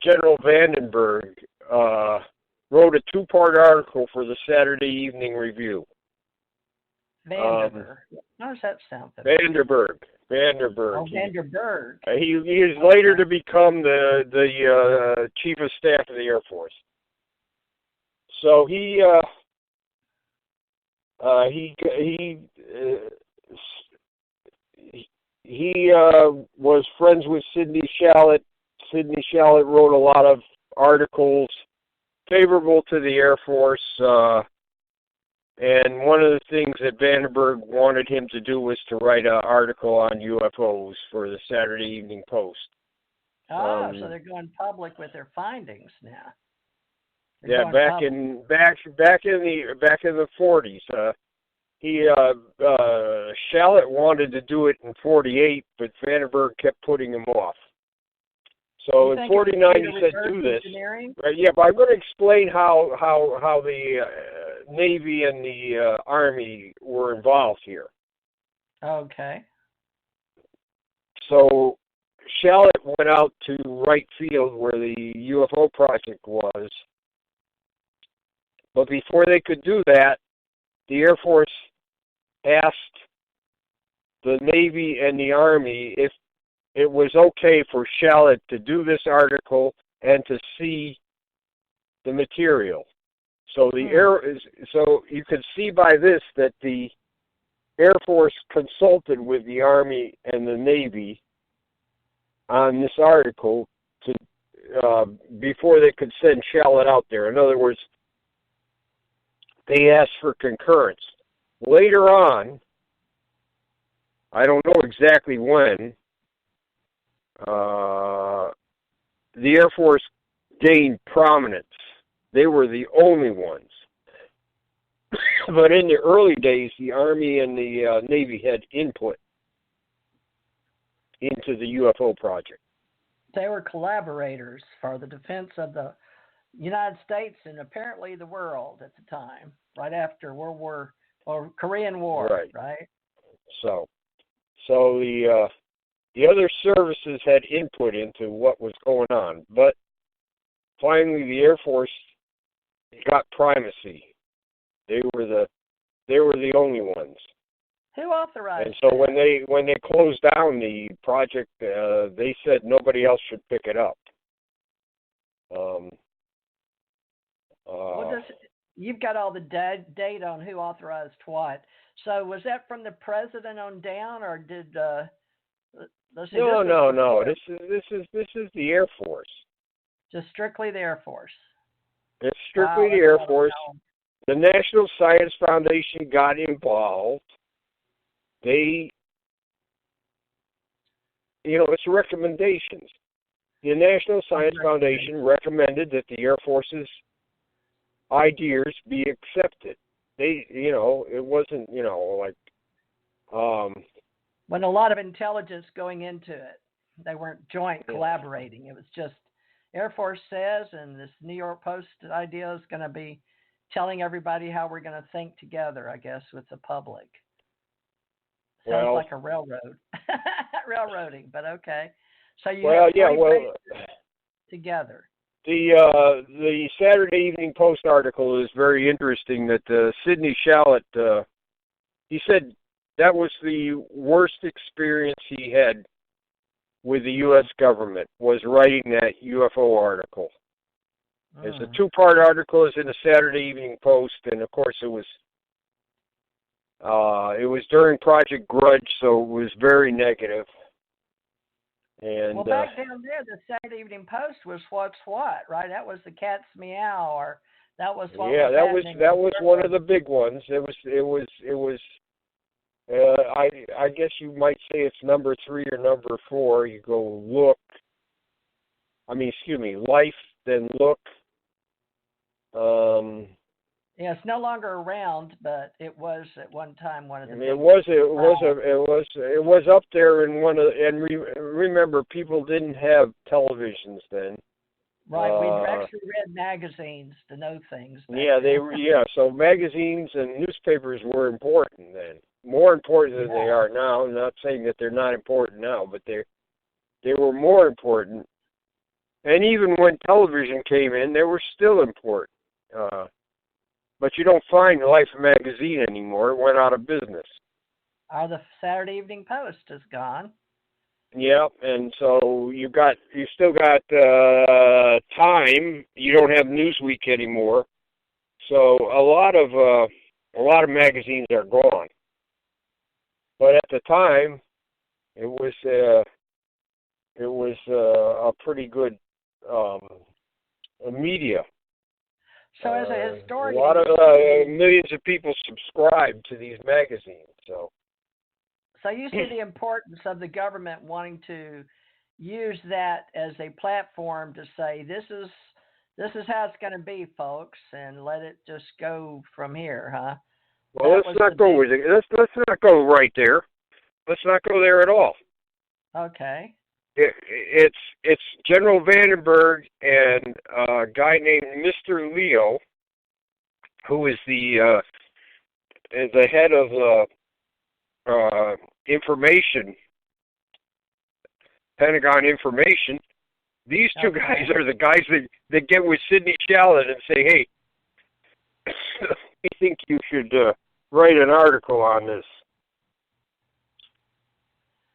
General Vandenberg wrote a two-part article for the Saturday Evening Review. Vandenberg. How does that sound? Vandenberg. Oh, Vandenberg. He is later to become the Chief of Staff of the Air Force. So he was friends with Sidney Shallot. Sidney Shallot wrote a lot of articles favorable to the Air Force, and one of the things that Vandenberg wanted him to do was to write an article on UFOs for the Saturday Evening Post. Oh, so they're going public with their findings now. Yeah, back in the 40s. Shallot wanted to do it in 48, but Vandenberg kept putting him off. So in 49 he said, do this. Right, yeah, but I'm going to explain how the Navy and the Army were involved here. Okay. So Shallot went out to Wright Field where the UFO project was. But before they could do that, the Air Force asked the Navy and the Army if it was okay for Shallot to do this article and to see the material. So so you can see by this that the Air Force consulted with the Army and the Navy on this article to before they could send Shallot out there. In other words, they asked for concurrence. Later on, I don't know exactly when, the Air Force gained prominence. They were the only ones. But in the early days, the Army and the Navy had input into the UFO project. They were collaborators for the defense of the United States and apparently the world at the time, right after World War or Korean War, right? So the other services had input into what was going on, but finally the Air Force got primacy. They were the only ones. Who authorized? And so when they closed down the project, they said nobody else should pick it up. You've got all the data on who authorized what. So was that from the president on down, or did? No. This is the Air Force. Just strictly the Air Force. It's strictly the Air Force. The National Science Foundation got involved. They, it's recommendations. The National Science Foundation recommended that the Air Force's ideas be accepted. They, it wasn't, when a lot of intelligence going into it, they weren't joint collaborating. It was just Air Force says, and this New York Post idea is going to be telling everybody how we're going to think together, I guess, with the public. Sounds like a railroad. Railroading, but okay. So you together. The Saturday Evening Post article is very interesting that Sidney Shallot, he said that was the worst experience he had with the U.S. government, was writing that UFO article. It's a two-part article. It's in the Saturday Evening Post, and of course it was during Project Grudge, so it was very negative. And well, back down there, the Saturday Evening Post was what's what, right? That was the cat's meow, or that was what. Yeah, that was one of the big ones. It was. I guess you might say it's number 3 or number 4. You go Life, then Look. Yeah, it's no longer around, but it was at one time one of the. It was up there in one of. And remember, people didn't have televisions then. Right, we actually read magazines to know things. So magazines and newspapers were important then. more important than they are now. I'm not saying that they're not important now, but they were more important. And even when television came in, they were still important. But you don't find Life magazine anymore. It went out of business. The Saturday Evening Post is gone. Yeah, and so you still got Time. You don't have Newsweek anymore. So a lot of magazines are gone. But at the time, it was a pretty good media. So as a historian, a lot of millions of people subscribe to these magazines. So you see the importance of the government wanting to use that as a platform to say this is how it's going to be, folks, and let it just go from here, huh? Well, let's not go with it. Let's not go right there. Let's not go there at all. Okay. It's General Vandenberg and a guy named Mr. Leo, who is the head of information, Pentagon information. These two guys are the guys that get with Sidney Shallot and say, hey, we think you should write an article on this.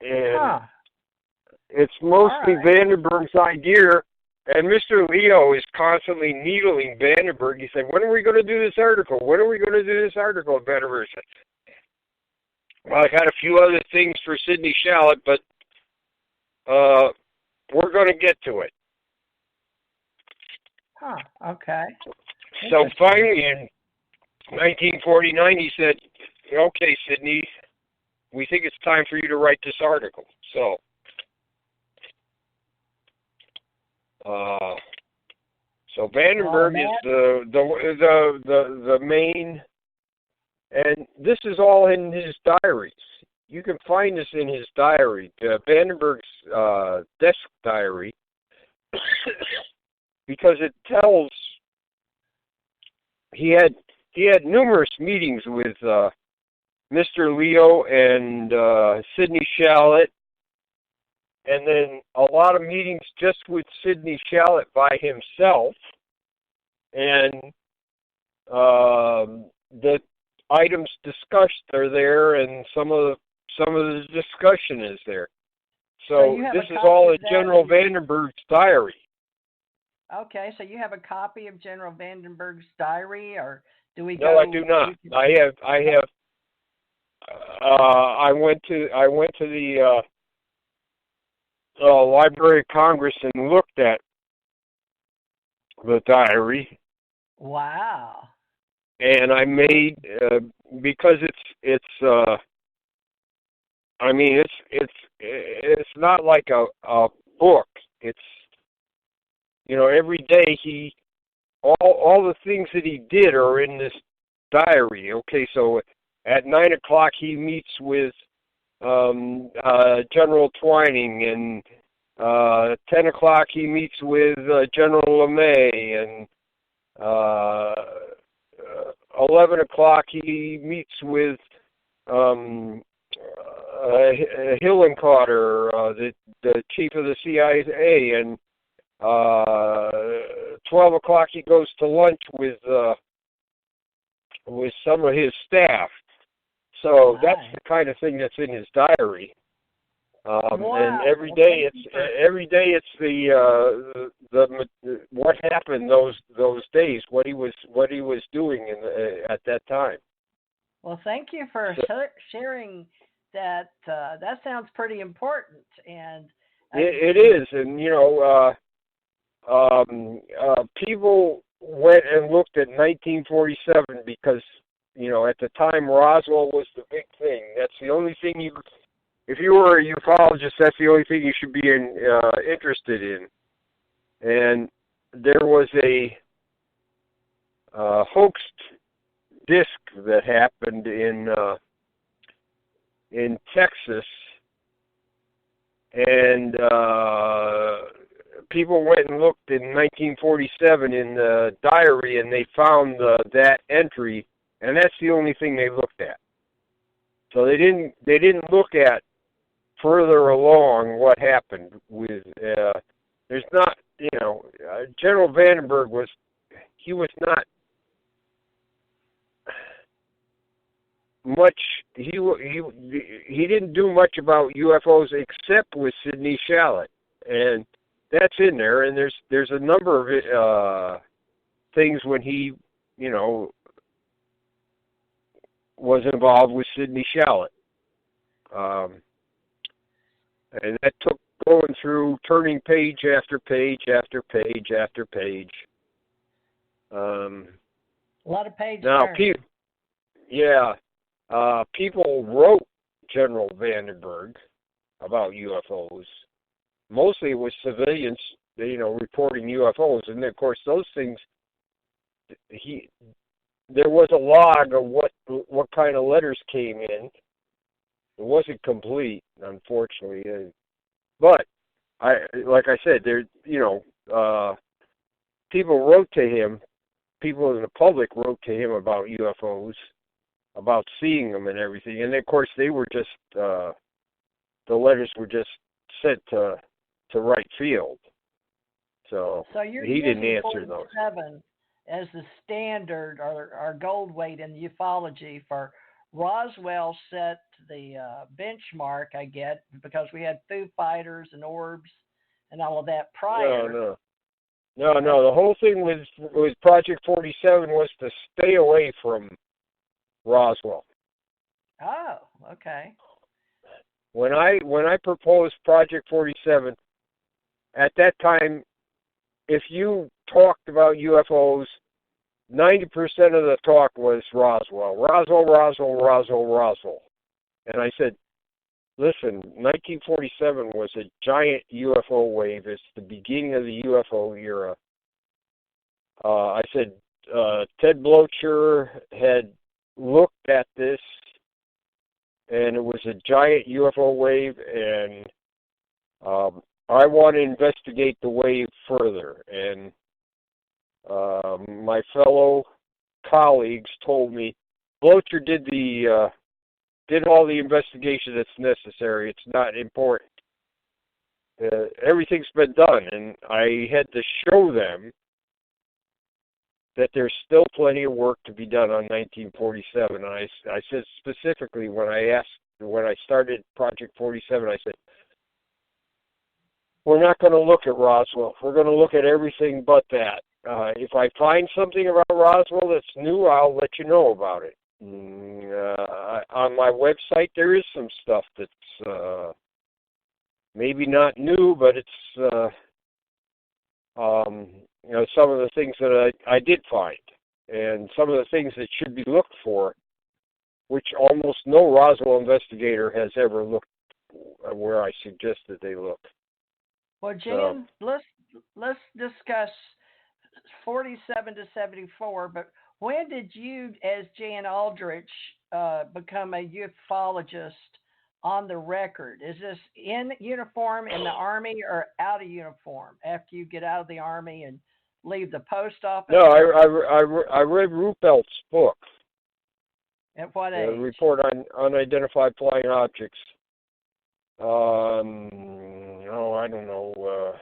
And it's mostly Vandenberg's idea, and Mr. Leo is constantly needling Vandenberg. He said, when are we going to do this article? When are we going to do this article? Vandenberg said, well, I got a few other things for Sidney Shallot, but we're going to get to it. Okay. So finally, in 1949, he said, okay, Sidney, we think it's time for you to write this article. So, Vandenberg is the main, and this is all in his diaries. You can find this in his diary, Vandenberg's desk diary, because it tells. He had numerous meetings with Mr. Leo and Sidney Shallot, and then a lot of meetings just with Sidney Shallot by himself, and the items discussed are there, and some of the discussion is there. So this is all in General Vandenberg's diary. Okay, so you have a copy of General Vandenberg's diary, or do we? No, I do not. I have. I went to the Library of Congress and looked at the diary. Wow. And I made because it's not like a book. It's every day all the things that he did are in this diary. Okay, so at 9 o'clock he meets with General Twining, and 10 o'clock he meets with General LeMay, and 11 o'clock he meets with Hillenkotter, the chief of the CIA, and 12 o'clock he goes to lunch with some of his staff. So that's the kind of thing that's in his diary. And every day it's the what happened those days, what he was doing at that time. Well, thank you for sharing that. That sounds pretty important, and it is. And people went and looked at 1947 because at the time Roswell was the big thing. That's the only thing if you were a ufologist, that's the only thing you should be interested in. And there was a hoaxed disc that happened in Texas, and people went and looked in 1947 in the diary, and they found that entry, and that's the only thing they looked at. So they didn't look at further along what happened with. There's not, General Vandenberg was not much. He didn't do much about UFOs except with Sidney Shallot, and that's in there. And there's a number of things when he, was involved with Sidney Shallot, and that took going through, turning page after page after page after page. A lot of pages. Now, people wrote General Vandenberg about UFOs. Mostly it was civilians, reporting UFOs, and of course those things. There was a log of what kind of letters came in. It wasn't complete, unfortunately, but like I said, people wrote to him. People in the public wrote to him about UFOs, about seeing them and everything. And of course, they were just the letters were just sent to right field. So he didn't answer those. As the standard or gold weight in ufology for Roswell set the benchmark, I get, because we had Foo Fighters and Orbs and all of that prior. No. The whole thing with Project 47 was to stay away from Roswell. Oh, okay. When I proposed Project 47, at that time, if you talked about UFOs, 90% of the talk was Roswell. And I said, listen, 1947 was a giant UFO wave. It's the beginning of the UFO era. I said, Ted Blocher had looked at this, and it was a giant UFO wave, and I want to investigate the wave further. And my fellow colleagues told me, Blocher did all the investigation that's necessary. It's not important. Everything's been done, and I had to show them that there's still plenty of work to be done on 1947. And I said specifically when I started Project 47, I said, we're not going to look at Roswell. We're going to look at everything but that. If I find something about Roswell that's new, I'll let you know about it. On my website, there is some stuff that's maybe not new, but it's some of the things that I did find, and some of the things that should be looked for, which almost no Roswell investigator has ever looked where I suggested they look. Well, Jan, let's discuss 47 to 74. But when did you, as Jan Aldrich, become a ufologist on the record? Is this in uniform in the Army or out of uniform after you get out of the Army and leave the post office? No, I read Ruppelt's book. At what age? The report on unidentified flying objects. I don't know.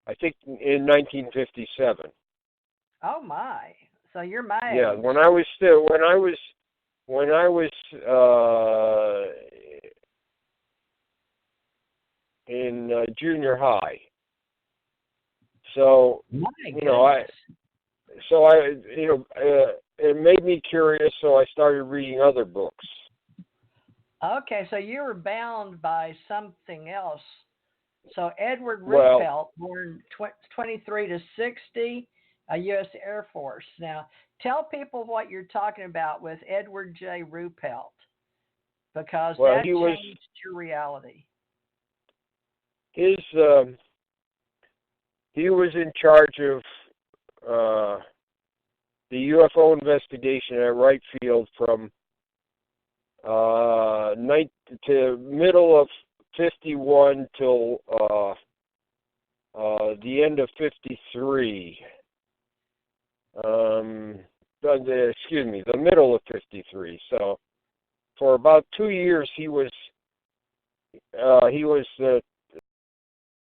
I think in 1957. Oh my! So you're my age. Yeah, when I was in junior high. So it made me curious. So I started reading other books. Okay, so you were bound by something else. So Edward Ruppelt, born 23 to 60, U.S. Air Force. Now, tell people what you're talking about with Edward J. Ruppelt, because that changed your reality. He was in charge of the UFO investigation at Wright Field from to middle of 51 till the end of 53. The middle of 53. So for about 2 years he was the